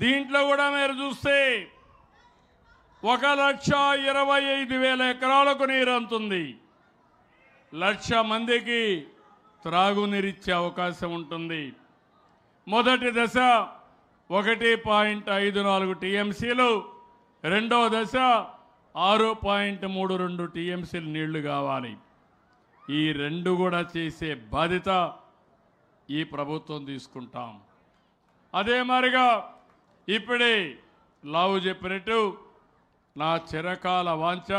దీంట్లో కూడా మీరు చూస్తే 1,25,000 ఎకరాలకు నీరు అందుతుంది. 1,00,000 మందికి త్రాగునీరిచ్చే అవకాశం ఉంటుంది. మొదటి దశ 1.54 టీఎంసీలు, రెండవ దశ 6.32 టీఎంసీలు నీళ్లు కావాలి. ఈ రెండు కూడా చేసే బాధ్యత ఈ ప్రభుత్వం తీసుకుంటాం. అదే మాదిరిగా ఇప్పుడే లావు చెప్పినట్టు నా చిరకాల వాంఛ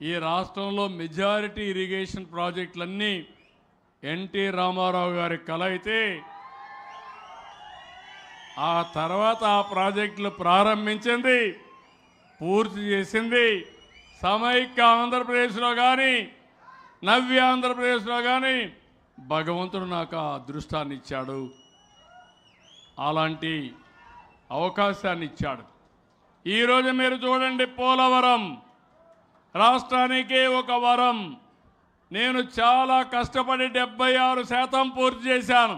ఈ రాష్ట్రంలో మెజారిటీ ఇరిగేషన్ ప్రాజెక్టులన్నీ ఎన్టీ రామారావు గారి కల అయితే ఆ తర్వాత ఆ ప్రాజెక్టులు ప్రారంభించింది, పూర్తి చేసింది సమైక్య ఆంధ్రప్రదేశ్లో కానీ నవ్య ఆంధ్రప్రదేశ్లో కానీ భగవంతుడు నాకు ఆ అదృష్టాన్ని ఇచ్చాడు, అలాంటి అవకాశాన్ని ఇచ్చాడు. ఈరోజు మీరు చూడండి, పోలవరం రాష్ట్రానికే ఒక వరం. నేను చాలా కష్టపడి 76% పూర్తి చేశాను.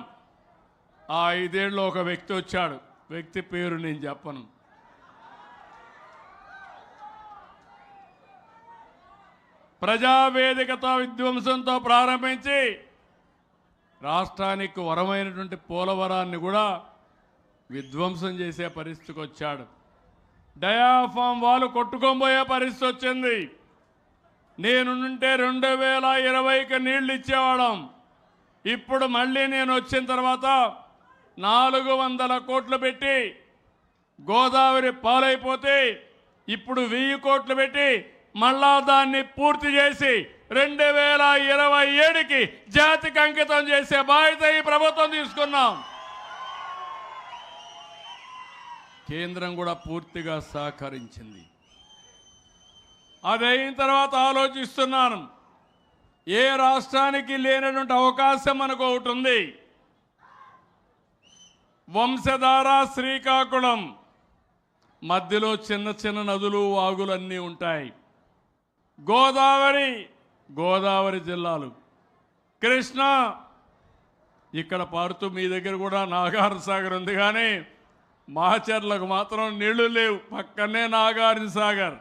ఆ 5 ఏళ్ళు ఒక వ్యక్తి వచ్చాడు, వ్యక్తి పేరు నేను చెప్పను. ప్రజావేదికతో విధ్వంసంతో ప్రారంభించి రాష్ట్రానికి వరమైనటువంటి పోలవరాన్ని కూడా విధ్వంసం చేసే పరిస్థితికి వచ్చాడు. డయాఫామ్ వాళ్ళు కొట్టుకోబోయే పరిస్థితి వచ్చింది. నేనుంటే 2020కి నీళ్లు ఇచ్చేవాళ్ళం. ఇప్పుడు మళ్ళీ నేను వచ్చిన తర్వాత 400 కోట్లు పెట్టి గోదావరి పాలైపోతే ఇప్పుడు 1000 కోట్లు పెట్టి మళ్ళా దాన్ని పూర్తి చేసి 2027కి జాతికి అంకితం చేసే బాధ్యత ఈ ప్రభుత్వం తీసుకున్నాం. కేంద్రం కూడా పూర్తిగా సహకరించింది. అదైన తర్వాత ఆలోచిస్తున్నాను, ఏ రాష్ట్రానికి లేనటువంటి అవకాశం మనకు ఒకటి ఉంది. వంశధార శ్రీకాకుళం మధ్యలో చిన్న చిన్న నదులు వాగులు అన్నీ ఉంటాయి. గోదావరి జిల్లాలు, కృష్ణా ఇక్కడ పారుతూ మీ దగ్గర కూడా నాగార్జున సాగర్ ఉంది, కానీ మాచర్లకు మాత్రం నీళ్లు లేవు. పక్కనే నాగార్జున సాగర్.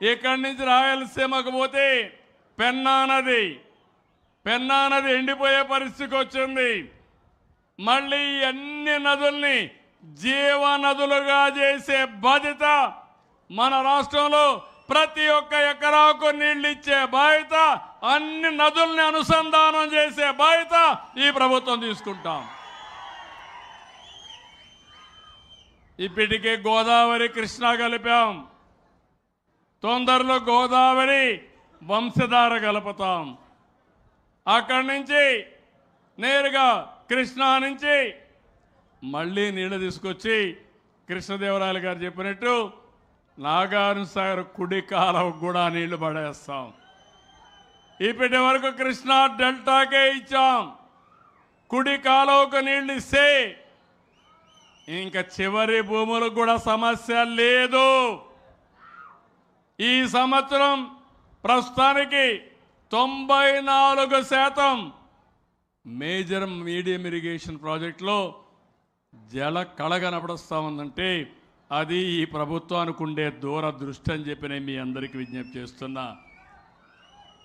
ఇక్కడి నుంచి రాయలసీమకు పోతే పెన్నా నది ఎండిపోయే పరిస్థితికి వచ్చింది. మళ్ళీ అన్ని నదుల్ని జీవనదులుగా చేసే బాధ్యత మన రాష్ట్రంలో ప్రతి ఒక్క ఎకరాకు నీళ్లు ఇచ్చే బాధ్యత, అన్ని నదుల్ని అనుసంధానం చేసే బాధ్యత ఈ ప్రభుత్వం తీసుకుంటాం. ఇప్పటికే గోదావరి కృష్ణా కలిపాం, తొందరలో గోదావరి వంశధార కలుపుతాం. అక్కడి నుంచి నేరుగా కృష్ణా నుంచి మళ్ళీ నీళ్లు తీసుకొచ్చి కృష్ణదేవరాయలు గారు చెప్పినట్టు నాగార్జున సాగర్ కుడి కాలువకు కూడా నీళ్లు పడేస్తాం. ఇప్పటి వరకు కృష్ణా డెల్టాకే ఇచ్చాం. కుడి కాలువకు నీళ్లు ఇస్తే ఇంకా చివరి భూములకు కూడా సమస్య లేదు. ఈ సంవత్సరం ప్రస్తుతానికి 94% మేజర్ మీడియం ఇరిగేషన్ ప్రాజెక్టులో జల కళ కనపడుస్తూ ఉందంటే అది ఈ ప్రభుత్వానికి ఉండే దూరదృష్టి అని చెప్పి నేను మీ అందరికీ విజ్ఞప్తి చేస్తున్నా.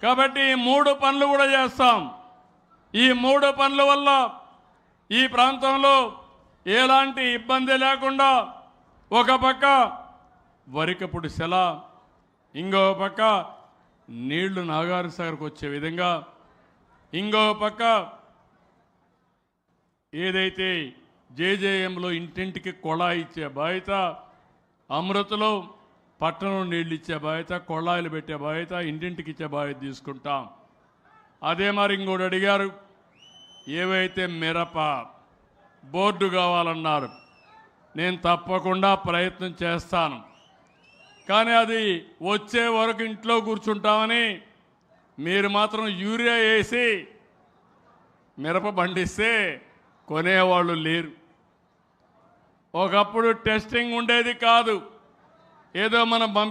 కాబట్టి ఈ 3 పనులు కూడా చేస్తాం. ఈ 3 పనుల వల్ల ఈ ప్రాంతంలో ఎలాంటి ఇబ్బంది లేకుండా ఒక పక్క వరికపుడి సెల, ఇంకో పక్క నీళ్లు నాగార్జున సాగర్కి వచ్చే విధంగా, ఇంకో పక్క ఏదైతే జేజేఎంలో ఇంటింటికి కొళాయి ఇచ్చే బాధ్యత, అమృతలో పట్టణం నీళ్ళు ఇచ్చే బాధ్యత, కొళాయిలు పెట్టే బాధ్యత, ఇంటింటికి ఇచ్చే బాధ్యత తీసుకుంటాం. అదే మరి ఇంకోటి అడిగారు, ఏవైతే మిరప బోర్డు కావాలన్నారు. నేను తప్పకుండా ప్రయత్నం చేస్తాను, కానీ అది వచ్చే వరకు ఇంట్లో కూర్చుంటామని మీరు మాత్రం యూరియా వేసి మిరప పండిస్తే కొనేవాళ్ళు లేరు. ఒకప్పుడు టెస్టింగ్ ఉండేది కాదు, ఏదో మనం